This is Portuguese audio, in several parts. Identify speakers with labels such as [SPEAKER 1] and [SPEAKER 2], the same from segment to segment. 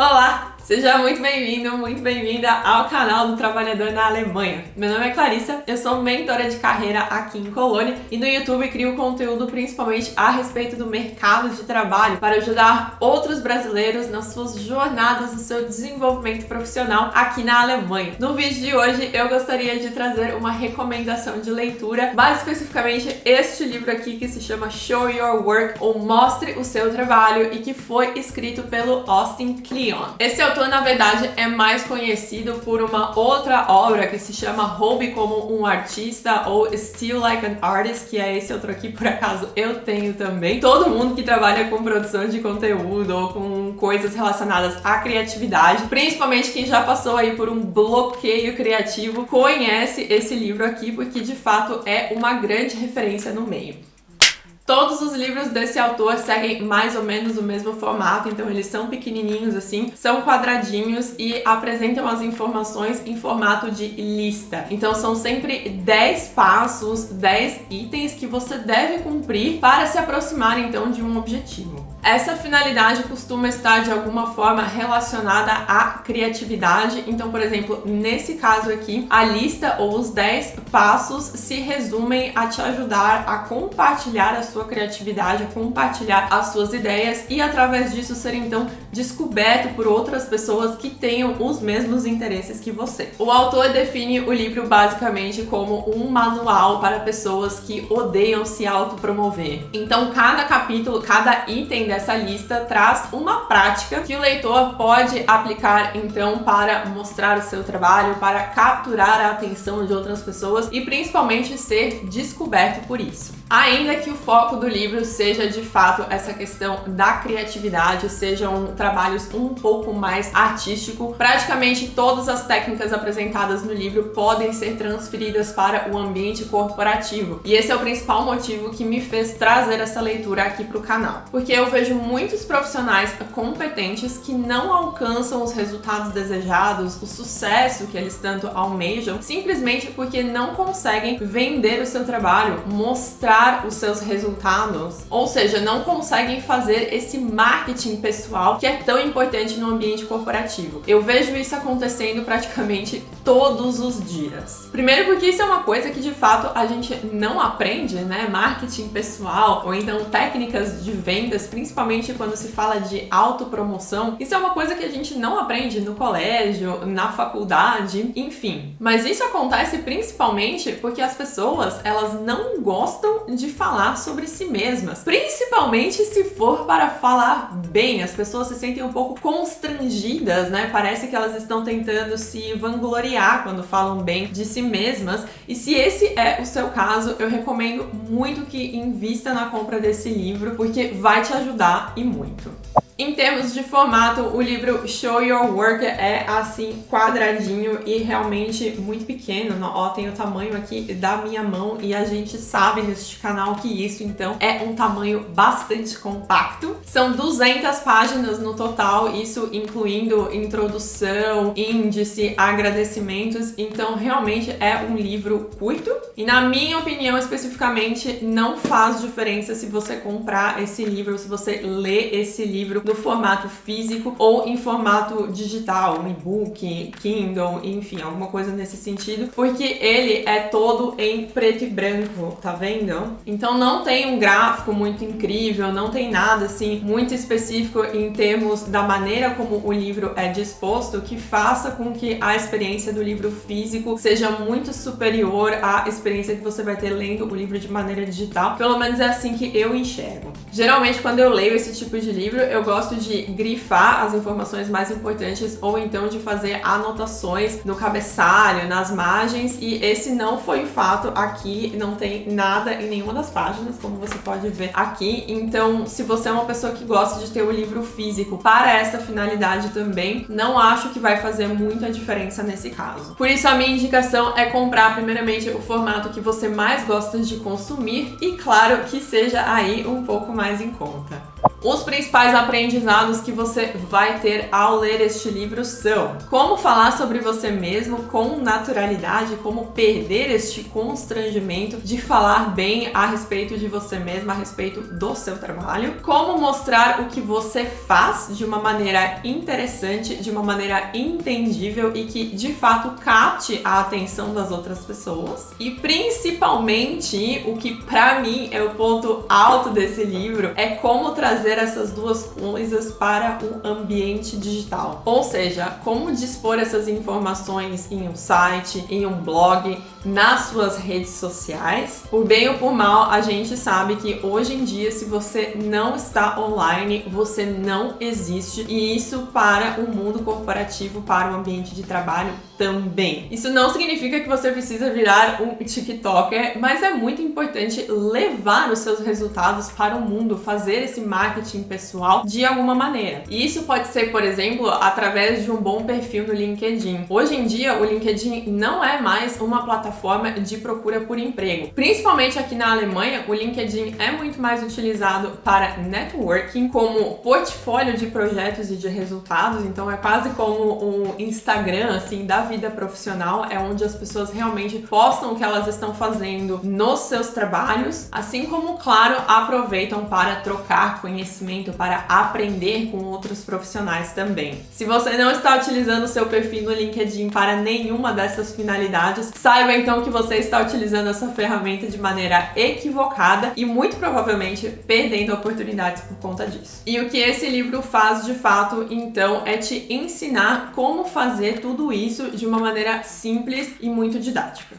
[SPEAKER 1] Olá, seja muito bem-vindo, muito bem-vinda ao canal do Trabalhador na Alemanha. Meu nome é Clarissa, eu sou mentora de carreira aqui em Colônia e no YouTube crio conteúdo principalmente a respeito do mercado de trabalho para ajudar outros brasileiros nas suas jornadas, no seu desenvolvimento profissional aqui na Alemanha. No vídeo de hoje eu gostaria de trazer uma recomendação de leitura, mais especificamente este livro aqui que se chama Show Your Work, ou Mostre o Seu Trabalho, e que foi escrito pelo Austin Kleon. Esse autor, na verdade, é mais conhecido por uma outra obra que se chama Roube como um Artista, ou Still Like an Artist, que é esse outro aqui, por acaso eu tenho também. Todo mundo que trabalha com produção de conteúdo ou com coisas relacionadas à criatividade, principalmente quem já passou aí por um bloqueio criativo, conhece esse livro aqui, porque de fato é uma grande referência no meio. Todos os livros desse autor seguem mais ou menos o mesmo formato, então eles são pequenininhos assim, são quadradinhos e apresentam as informações em formato de lista. Então são sempre 10 passos, 10 itens que você deve cumprir para se aproximar então de um objetivo. Essa finalidade costuma estar de alguma forma relacionada à criatividade. Então, por exemplo, nesse caso aqui, a lista ou os 10 passos se resumem a te ajudar a compartilhar a sua criatividade, a compartilhar as suas ideias e através disso ser então descoberto por outras pessoas que tenham os mesmos interesses que você. O autor define o livro basicamente como um manual para pessoas que odeiam se autopromover. Então, cada capítulo, cada item dessa lista traz uma prática que o leitor pode aplicar então para mostrar o seu trabalho, para capturar a atenção de outras pessoas e principalmente ser descoberto por isso. Ainda que o foco do livro seja de fato essa questão da criatividade, sejam trabalhos um pouco mais artístico, praticamente todas as técnicas apresentadas no livro podem ser transferidas para o ambiente corporativo. E esse é o principal motivo que me fez trazer essa leitura aqui para o canal. Porque eu vejo muitos profissionais competentes que não alcançam os resultados desejados, o sucesso que eles tanto almejam, simplesmente porque não conseguem vender o seu trabalho, mostrar os seus resultados, ou seja, não conseguem fazer esse marketing pessoal que é tão importante no ambiente corporativo. Eu vejo isso acontecendo praticamente todos os dias. Primeiro porque isso é uma coisa que de fato a gente não aprende, né? Marketing pessoal ou então técnicas de vendas, principalmente quando se fala de autopromoção. Isso é uma coisa que a gente não aprende no colégio, na faculdade, enfim. Mas isso acontece principalmente porque as pessoas, elas não gostam de falar sobre si mesmas, principalmente se for para falar bem. As pessoas se sentem um pouco constrangidas, né? Parece que elas estão tentando se vangloriar quando falam bem de si mesmas. E se esse é o seu caso, eu recomendo muito que invista na compra desse livro, porque vai te ajudar e muito. Em termos de formato, o livro Show Your Work é assim, quadradinho e realmente muito pequeno. Ó, tem o tamanho aqui da minha mão e a gente sabe neste canal que isso então é um tamanho bastante compacto. São 200 páginas no total, isso incluindo introdução, índice, agradecimentos. Então realmente é um livro curto e, na minha opinião especificamente, não faz diferença se você comprar esse livro, se você ler esse livro no formato físico ou em formato digital, um e-book, Kindle, enfim, alguma coisa nesse sentido, porque ele é todo em preto e branco, tá vendo? Então não tem um gráfico muito incrível, não tem nada assim muito específico em termos da maneira como o livro é disposto que faça com que a experiência do livro físico seja muito superior à experiência que você vai ter lendo o livro de maneira digital. Pelo menos é assim que eu enxergo. Geralmente, quando eu leio esse tipo de livro, eu gosto de grifar as informações mais importantes ou então de fazer anotações no cabeçalho, nas margens, e esse não foi o fato aqui, não tem nada em nenhuma das páginas, como você pode ver aqui. Então, se você é uma pessoa que gosta de ter o livro físico para essa finalidade também, não acho que vai fazer muita diferença nesse caso. Por isso, a minha indicação é comprar primeiramente o formato que você mais gosta de consumir e, claro, que seja aí um pouco mais em conta. Os principais aprendizados que você vai ter ao ler este livro são: como falar sobre você mesmo com naturalidade, como perder este constrangimento de falar bem a respeito de você mesmo, a respeito do seu trabalho, como mostrar o que você faz de uma maneira interessante, de uma maneira entendível e que de fato capte a atenção das outras pessoas, e principalmente o que pra mim é o ponto alto desse livro é como trazer essas duas coisas para o ambiente digital. Ou seja, como dispor essas informações em um site, em um blog, nas suas redes sociais. Por bem ou por mal, a gente sabe que hoje em dia, se você não está online, você não existe. E isso para o mundo corporativo, para o ambiente de trabalho também. Isso não significa que você precisa virar um TikToker, mas é muito importante levar os seus resultados para o mundo, fazer esse marketing pessoal de alguma maneira. E isso pode ser, por exemplo, através de um bom perfil no LinkedIn. Hoje em dia, o LinkedIn não é mais uma plataforma de procura por emprego. Principalmente aqui na Alemanha, o LinkedIn é muito mais utilizado para networking, como portfólio de projetos e de resultados. Então é quase como um Instagram, assim, da vida profissional, é onde as pessoas realmente postam o que elas estão fazendo nos seus trabalhos, assim como, claro, aproveitam para trocar conhecimento, para aprender com outros profissionais também. Se você não está utilizando o seu perfil no LinkedIn para nenhuma dessas finalidades, saiba então que você está utilizando essa ferramenta de maneira equivocada e muito provavelmente perdendo oportunidades por conta disso. E o que esse livro faz de fato, então, é te ensinar como fazer tudo isso de uma maneira simples e muito didática.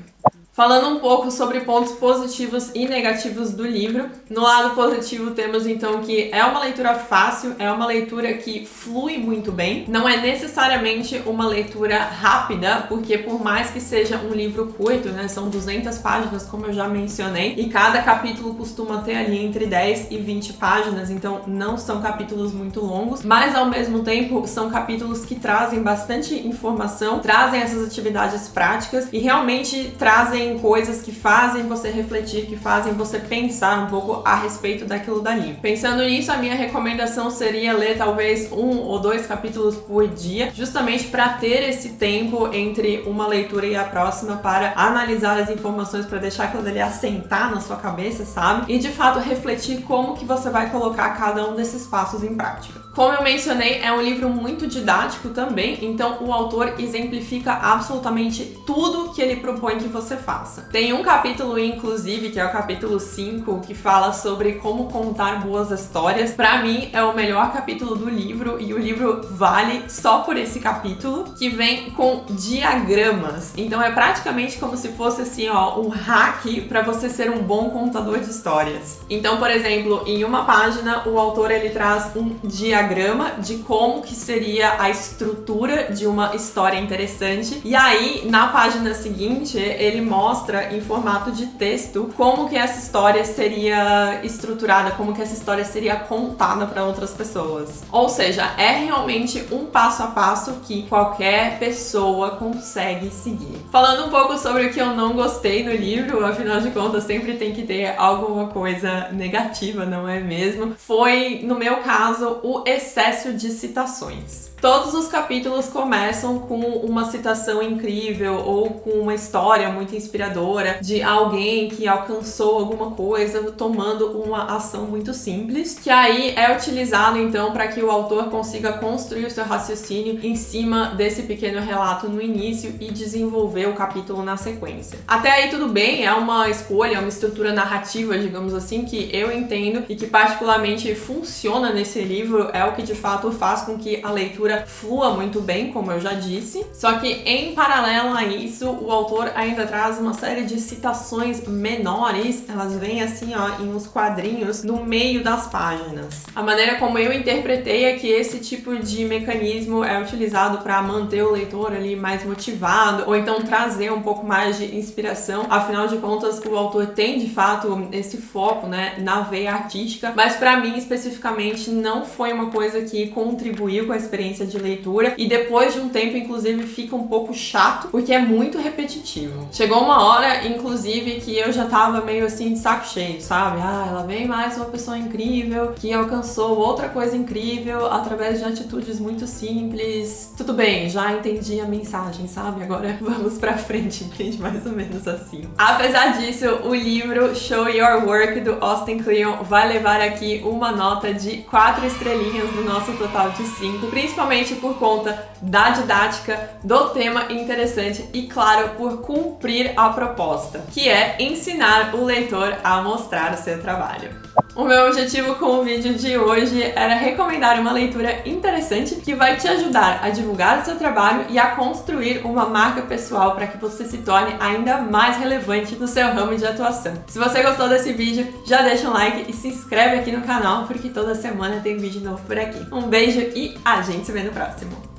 [SPEAKER 1] Falando um pouco sobre pontos positivos e negativos do livro, no lado positivo temos então que é uma leitura fácil, é uma leitura que flui muito bem, não é necessariamente uma leitura rápida, porque por mais que seja um livro curto, né, são 200 páginas, como eu já mencionei, e cada capítulo costuma ter ali entre 10 e 20 páginas, então não são capítulos muito longos, mas ao mesmo tempo são capítulos que trazem bastante informação, trazem essas atividades práticas e realmente trazem coisas que fazem você refletir, que fazem você pensar um pouco a respeito daquilo dali. Pensando nisso, a minha recomendação seria ler talvez 1 ou 2 capítulos por dia, justamente para ter esse tempo entre uma leitura e a próxima para analisar as informações, para deixar aquilo dali assentar na sua cabeça, sabe? E de fato refletir como que você vai colocar cada um desses passos em prática. Como eu mencionei, é um livro muito didático também, então o autor exemplifica absolutamente tudo que ele propõe que você faça. Tem um capítulo, inclusive, que é o capítulo 5, que fala sobre como contar boas histórias. Pra mim, é o melhor capítulo do livro e o livro vale só por esse capítulo, que vem com diagramas. Então é praticamente como se fosse assim, ó, um hack pra você ser um bom contador de histórias. Então, por exemplo, em uma página, o autor ele traz um diagrama de como que seria a estrutura de uma história interessante. E aí, na página seguinte, ele mostra em formato de texto como que essa história seria estruturada, como que essa história seria contada para outras pessoas. Ou seja, é realmente um passo a passo que qualquer pessoa consegue seguir. Falando um pouco sobre o que eu não gostei no livro, afinal de contas, sempre tem que ter alguma coisa negativa, não é mesmo? Foi, no meu caso, o excesso de citações. Todos os capítulos começam com uma citação incrível ou com uma história muito inspiradora de alguém que alcançou alguma coisa tomando uma ação muito simples, que aí é utilizado então para que o autor consiga construir o seu raciocínio em cima desse pequeno relato no início e desenvolver o capítulo na sequência. Até aí tudo bem, é uma escolha, é uma estrutura narrativa, digamos assim, que eu entendo e que particularmente funciona nesse livro, é o que de fato faz com que a leitura flua muito bem, como eu já disse. Só que em paralelo a isso, o autor ainda traz uma série de citações menores, elas vêm assim, ó, em uns quadrinhos no meio das páginas. A maneira como eu interpretei é que esse tipo de mecanismo é utilizado para manter o leitor ali mais motivado, ou então trazer um pouco mais de inspiração. Afinal de contas, o autor tem de fato esse foco, né, na veia artística, mas para mim especificamente não foi uma coisa que contribuiu com a experiência experiência de leitura e depois de um tempo, inclusive, fica um pouco chato, porque é muito repetitivo. Chegou uma hora, inclusive, que eu já tava meio assim de saco cheio, sabe? Ah, ela vem mais uma pessoa incrível que alcançou outra coisa incrível através de atitudes muito simples. Tudo bem, já entendi a mensagem, sabe? Agora vamos pra frente, entende? Mais ou menos assim. Apesar disso, o livro Show Your Work do Austin Kleon vai levar aqui uma nota de 4 estrelinhas no nosso total de 5, principalmente por conta da didática, do tema interessante e, claro, por cumprir a proposta, que é ensinar o leitor a mostrar o seu trabalho. O meu objetivo com o vídeo de hoje era recomendar uma leitura interessante que vai te ajudar a divulgar o seu trabalho e a construir uma marca pessoal para que você se torne ainda mais relevante no seu ramo de atuação. Se você gostou desse vídeo, já deixa um like e se inscreve aqui no canal, porque toda semana tem vídeo novo por aqui. Um beijo e a gente se vê no próximo.